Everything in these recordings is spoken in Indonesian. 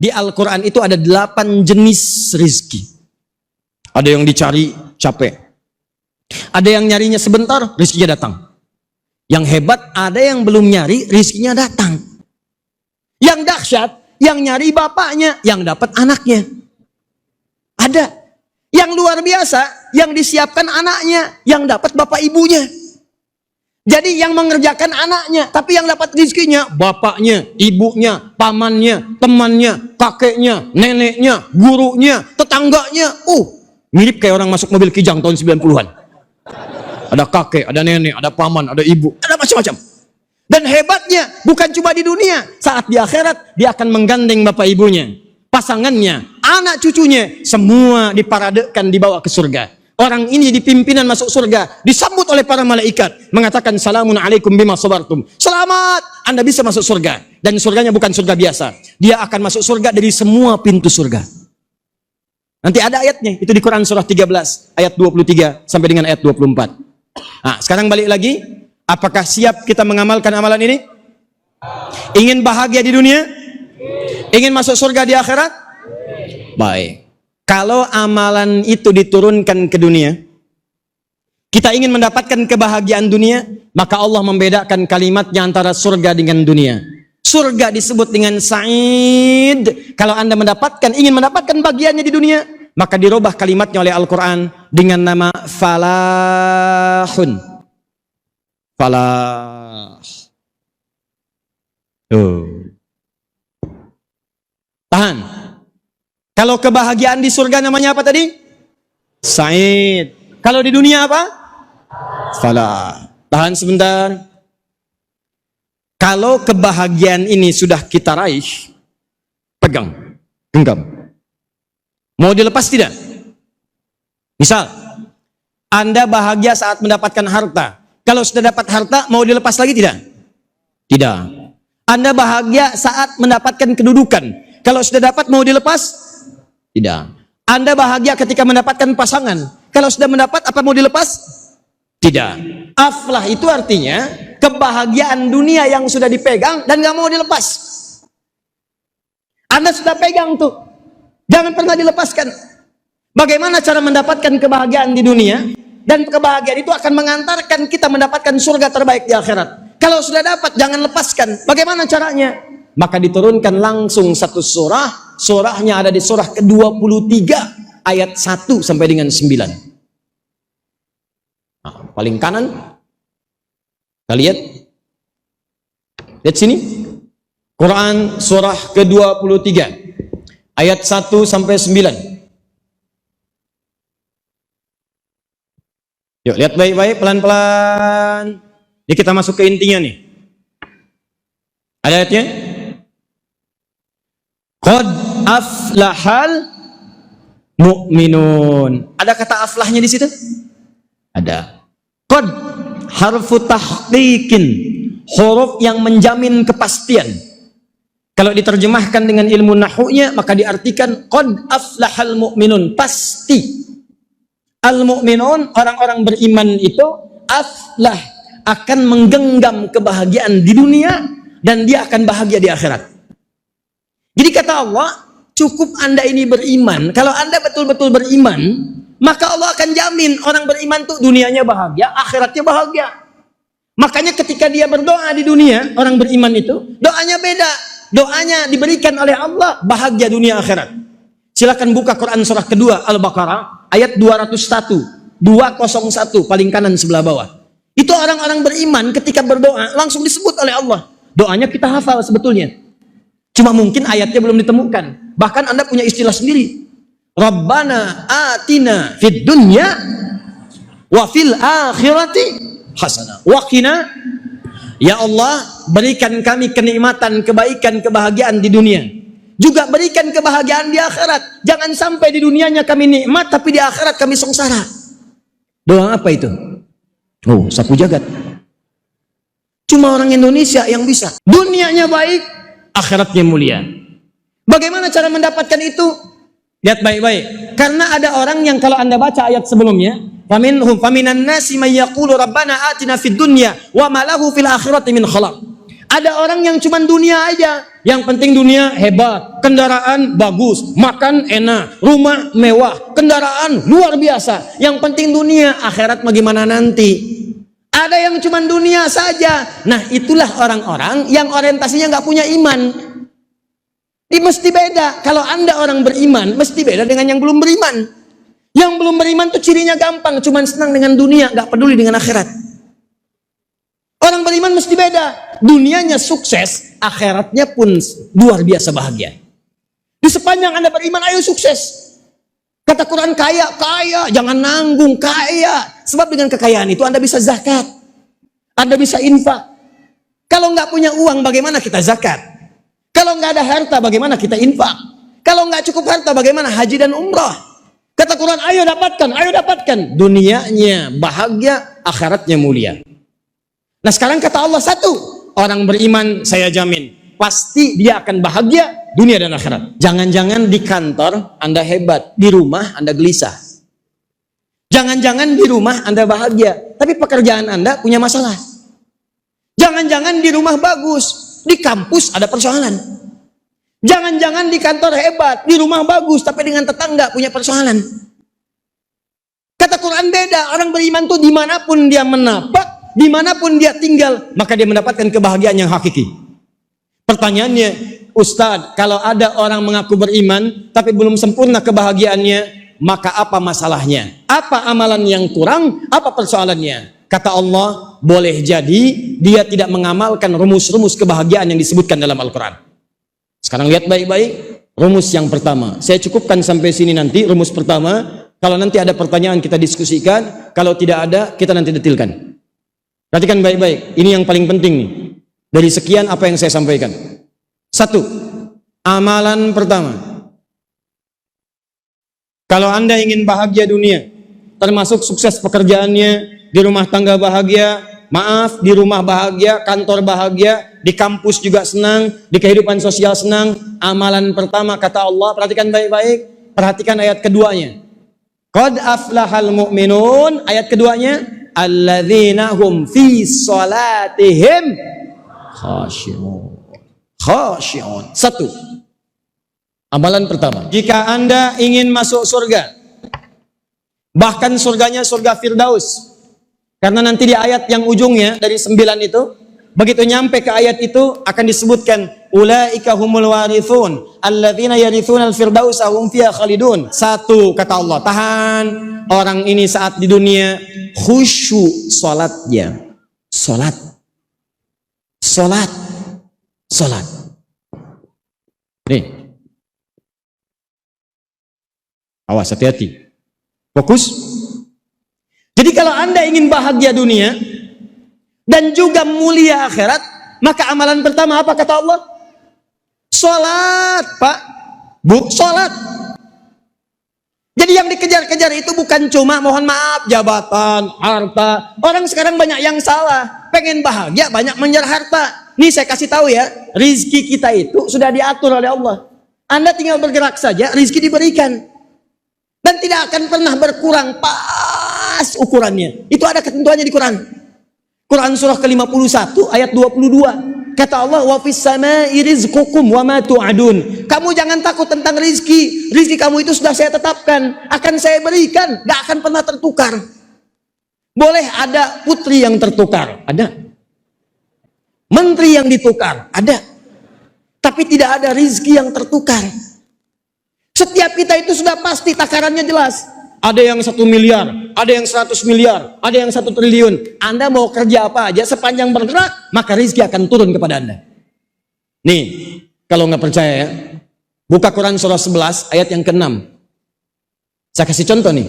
Di Al-Quran itu ada 8 jenis rizki. Ada yang dicari capek. Ada yang nyarinya sebentar, rizkinya datang. Yang hebat, ada yang belum nyari, rizkinya datang. Yang dahsyat, yang nyari bapaknya, yang dapat anaknya. Ada. Yang luar biasa, yang disiapkan anaknya, yang dapat bapak ibunya. Jadi yang mengerjakan anaknya, tapi yang dapat rizkinya, bapaknya, ibunya, pamannya, temannya, kakeknya, neneknya, gurunya, tetangganya. Mirip kayak orang masuk mobil Kijang tahun 90-an. Ada kakek, ada nenek, ada paman, ada ibu, ada macam-macam. Dan hebatnya, bukan cuma di dunia, saat di akhirat, dia akan menggandeng bapak ibunya, pasangannya, anak cucunya, semua diparadekan dibawa ke surga. Orang ini dipimpinan masuk surga, disambut oleh para malaikat, mengatakan salamun alaikum bima sabartum. Selamat, Anda bisa masuk surga. Dan surganya bukan surga biasa. Dia akan masuk surga dari semua pintu surga. Nanti ada ayatnya, itu di Quran surah 13, ayat 23 sampai dengan ayat 24. Nah, sekarang balik lagi, apakah siap kita mengamalkan amalan ini? Ingin bahagia di dunia? Ingin masuk surga di akhirat? Baik. Kalau amalan itu diturunkan ke dunia, kita ingin mendapatkan kebahagiaan dunia, maka Allah membedakan kalimatnya antara surga dengan dunia. Surga disebut dengan sa'id. Kalau Anda ingin mendapatkan bagiannya di dunia, maka dirubah kalimatnya oleh Al-Quran dengan nama falahun. Falah. Tahan. Kalau kebahagiaan di surga namanya apa tadi? Sa'id. Kalau di dunia apa? Falah. Tahan sebentar. Kalau kebahagiaan ini sudah kita raih, pegang, genggam. Mau dilepas tidak? Misal, Anda bahagia saat mendapatkan harta. Kalau sudah dapat harta, mau dilepas lagi tidak? Tidak. Anda bahagia saat mendapatkan kedudukan. Kalau sudah dapat, mau dilepas? Tidak. Anda bahagia ketika mendapatkan pasangan. Kalau sudah mendapat, apa mau dilepas? Tidak. Aflah itu artinya kebahagiaan dunia yang sudah dipegang dan gak mau dilepas. Anda sudah pegang tuh, jangan pernah dilepaskan. Bagaimana cara mendapatkan kebahagiaan di dunia? Dan kebahagiaan itu akan mengantarkan kita mendapatkan surga terbaik di akhirat. Kalau sudah dapat, jangan lepaskan. Bagaimana caranya? Maka diturunkan langsung satu surah. Surahnya ada di surah ke-23 ayat 1 sampai dengan 9. Nah, paling kanan, kita lihat sini, Quran surah ke-23 ayat 1 sampai 9. Yuk lihat baik-baik, pelan-pelan. Ini kita masuk ke intinya nih. Ada ayatnya? Qad aflahal mu'minun. Ada kata aflahnya di situ? Ada. Qad harfu tahqiqin, huruf yang menjamin kepastian. Kalau diterjemahkan dengan ilmu nahwunya, maka diartikan qad aflahal mu'minun, pasti. Al-mu'minun, orang-orang beriman itu aflah, akan menggenggam kebahagiaan di dunia dan dia akan bahagia di akhirat. Jadi kata Allah, cukup Anda ini beriman. Kalau Anda betul-betul beriman, maka Allah akan jamin orang beriman tuh dunianya bahagia, akhiratnya bahagia. Makanya ketika dia berdoa di dunia, orang beriman itu doanya beda. Doanya diberikan oleh Allah bahagia dunia akhirat. Silakan buka Quran surah kedua Al-Baqarah ayat 201, 201 paling kanan sebelah bawah. Itu orang-orang beriman ketika berdoa langsung disebut oleh Allah. Doanya kita hafal sebetulnya. Cuma mungkin ayatnya belum ditemukan. Bahkan Anda punya istilah sendiri. Rabbana atina fid dunya wa fil akhirati hasanah wa qina. Ya Allah, berikan kami kenikmatan, kebaikan, kebahagiaan di dunia. Juga berikan kebahagiaan di akhirat. Jangan sampai di dunianya kami nikmat, tapi di akhirat kami sengsara. Doa apa itu? Oh, sapu jagat. Cuma orang Indonesia yang bisa. Dunianya baik, akhiratnya mulia. Bagaimana cara mendapatkan itu? Lihat baik-baik. Karena ada orang yang kalau Anda baca ayat sebelumnya, faminan nasi may yaqulu rabbana atina fid dunya wa ma lahu fil akhirati min khalaq. Ada orang yang cuma dunia aja. Yang penting dunia hebat, kendaraan bagus, makan enak, rumah mewah, kendaraan luar biasa. Yang penting dunia, akhirat bagaimana nanti? Ada yang cuma dunia saja. Nah, itulah orang-orang yang orientasinya nggak punya iman. Ini mesti beda. Kalau Anda orang beriman, mesti beda dengan yang belum beriman. Yang belum beriman tuh cirinya gampang, cuma senang dengan dunia, nggak peduli dengan akhirat. Orang beriman mesti beda. Dunianya sukses, akhiratnya pun luar biasa bahagia. Di sepanjang Anda beriman, ayo sukses. Kata Quran, kaya, jangan nanggung, kaya. Sebab dengan kekayaan itu Anda bisa zakat. Anda bisa infak. Kalau nggak punya uang, bagaimana kita zakat? Kalau nggak ada harta, bagaimana kita infak? Kalau nggak cukup harta, bagaimana haji dan umrah? Kata Quran, ayo dapatkan. Dunianya bahagia, akhiratnya mulia. Nah, sekarang kata Allah satu, orang beriman saya jamin pasti dia akan bahagia dunia dan akhirat. Jangan-jangan di kantor Anda hebat, di rumah Anda gelisah. Jangan-jangan di rumah Anda bahagia, tapi pekerjaan Anda punya masalah. Jangan-jangan di rumah bagus, di kampus ada persoalan. Jangan-jangan di kantor hebat, di rumah bagus, tapi dengan tetangga punya persoalan. Kata Quran beda, orang beriman tuh dimanapun dia menapak, dimanapun dia tinggal, maka dia mendapatkan kebahagiaan yang hakiki. Pertanyaannya, Ustadz, kalau ada orang mengaku beriman tapi belum sempurna kebahagiaannya, maka apa masalahnya? Apa amalan yang kurang? Apa persoalannya? Kata Allah, boleh jadi dia tidak mengamalkan rumus-rumus kebahagiaan yang disebutkan dalam Al-Quran. Sekarang lihat baik-baik, rumus yang pertama. Saya cukupkan sampai sini nanti, rumus pertama. Kalau nanti ada pertanyaan kita diskusikan, kalau tidak ada kita nanti detilkan. Perhatikan baik-baik, ini yang paling penting nih. Dari sekian apa yang saya sampaikan. Satu, amalan pertama. Kalau Anda ingin bahagia dunia, termasuk sukses pekerjaannya, di rumah tangga bahagia, maaf, di rumah bahagia, kantor bahagia, di kampus juga senang, di kehidupan sosial senang, amalan pertama kata Allah, perhatikan baik-baik, perhatikan ayat keduanya. Qad aflahal mu'minun, ayat keduanya, alladzina hum fi salatihim khashi'un. Satu, amalan pertama, jika Anda ingin masuk surga, bahkan surganya surga Firdaus, karena nanti di ayat yang ujungnya dari 9 itu, begitu nyampe ke ayat itu akan disebutkan ulaika humul warithun alladzina yarithuna al-firdausa hum fiha khalidun. Satu, kata Allah, tahan, orang ini saat di dunia khusyuk salatnya. Salat. Nih. Awas, hati-hati. Fokus. Jadi kalau Anda ingin bahagia dunia dan juga mulia akhirat, maka amalan pertama apa kata Allah? Salat, Pak. Bu, salat. Jadi yang dikejar-kejar itu bukan cuma, mohon maaf, jabatan, harta. Orang sekarang banyak yang salah. Pengen bahagia, banyak mengejar harta. Nih saya kasih tahu ya, rizki kita itu sudah diatur oleh Allah. Anda tinggal bergerak saja, rizki diberikan. Dan tidak akan pernah berkurang, pas ukurannya. Itu ada ketentuannya di Quran. Quran surah ke-51 ayat 22. Kata Allah, wa fis samai rizqukum wa ma tu'adun. Kamu jangan takut tentang rizki. Rizki kamu itu sudah saya tetapkan, akan saya berikan, gak akan pernah tertukar. Boleh ada putri yang tertukar, ada. Menteri yang ditukar, ada. Tapi tidak ada rizki yang tertukar. Setiap kita itu sudah pasti takarannya jelas. Ada yang 1 miliar, ada yang 100 miliar, ada yang 1 triliun. Anda mau kerja apa aja, sepanjang bergerak, maka rizki akan turun kepada Anda. Nih, kalau nggak percaya ya, buka Quran surah 11 ayat yang ke-6. Saya kasih contoh nih.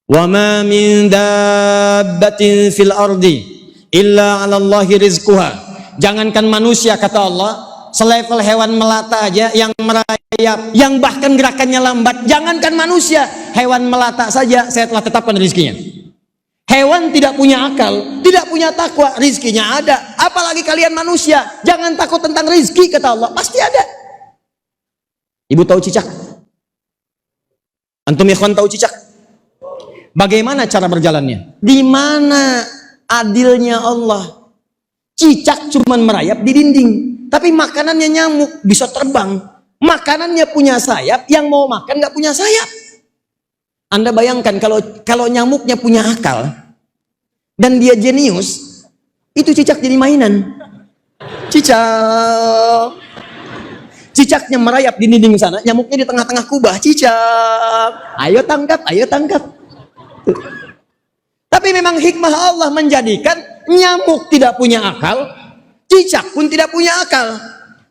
Wa ma min dabbatin fil ardi illa 'alallahi rizquha. Jangankan manusia, kata Allah, selevel hewan melata aja yang merayap, yang bahkan gerakannya lambat, jangankan manusia, hewan melata saja saya telah tetapkan rizkinya. Hewan tidak punya akal, tidak punya takwa, rizkinya ada. Apalagi kalian manusia, jangan takut tentang rizki, kata Allah, pasti ada. Ibu tahu cicak? Antum ikhwan tahu cicak? Bagaimana cara berjalannya? Di mana adilnya Allah? Cicak cuman merayap di dinding, tapi makanannya nyamuk, bisa terbang. Makanannya punya sayap, yang mau makan nggak punya sayap. Anda bayangkan kalau nyamuknya punya akal dan dia jenius, itu cicak jadi mainan. Cicak, cicaknya merayap di dinding sana, nyamuknya di tengah-tengah kubah. Cicak, ayo tangkap, ayo tangkap. Tapi memang hikmah Allah menjadikan nyamuk tidak punya akal, cicak pun tidak punya akal.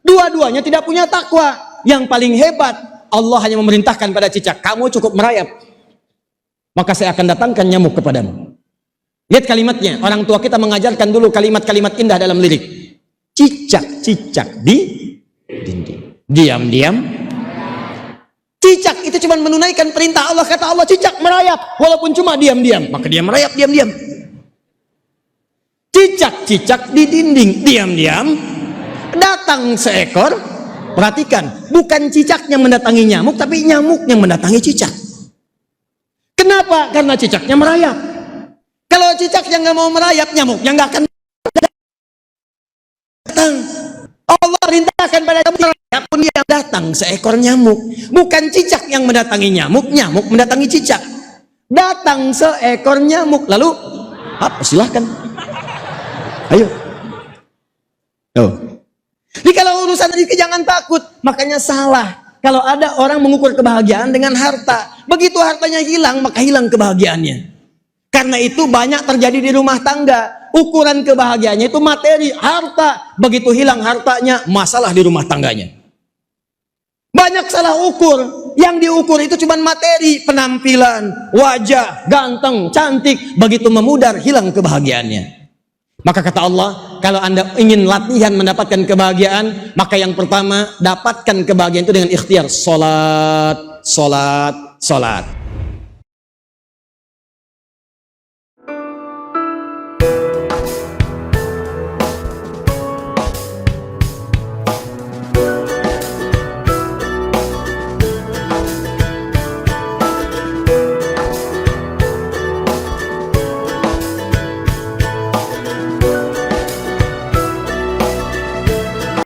Dua-duanya tidak punya takwa. Yang paling hebat, Allah hanya memerintahkan pada cicak, kamu cukup merayap, maka saya akan datangkan nyamuk kepadamu. Lihat kalimatnya, orang tua kita mengajarkan dulu kalimat-kalimat indah dalam lirik. Cicak-cicak di dinding, diam-diam. Cicak itu cuma menunaikan perintah Allah. Kata Allah, cicak merayap walaupun cuma diam-diam, maka dia merayap diam-diam. Cicak-cicak di dinding, diam-diam. Datang seekor, perhatikan, bukan cicaknya mendatangi nyamuk, tapi nyamuknya mendatangi cicak. Kenapa? Karena cicaknya merayap. Kalau cicaknya nggak mau merayap, nyamuknya nggak akan datang. Allah perintahkan pada nyamuk pun dia datang seekor nyamuk. Bukan cicak yang mendatangi nyamuk, nyamuk mendatangi cicak. Datang seekor nyamuk, lalu apa? Silahkan. Ayo. Tuh. Jadi kalau urusan rezeki jangan takut. Makanya salah kalau ada orang mengukur kebahagiaan dengan harta. Begitu hartanya hilang, maka hilang kebahagiaannya. Karena itu banyak terjadi di rumah tangga. Ukuran kebahagiaannya itu materi, harta. Begitu hilang hartanya, masalah di rumah tangganya. Banyak salah ukur. Yang diukur itu cuma materi, penampilan, wajah, ganteng, cantik. Begitu memudar, hilang kebahagiaannya. Maka kata Allah, kalau Anda ingin latihan mendapatkan kebahagiaan, maka yang pertama, dapatkan kebahagiaan itu dengan ikhtiar. Salat, salat, salat.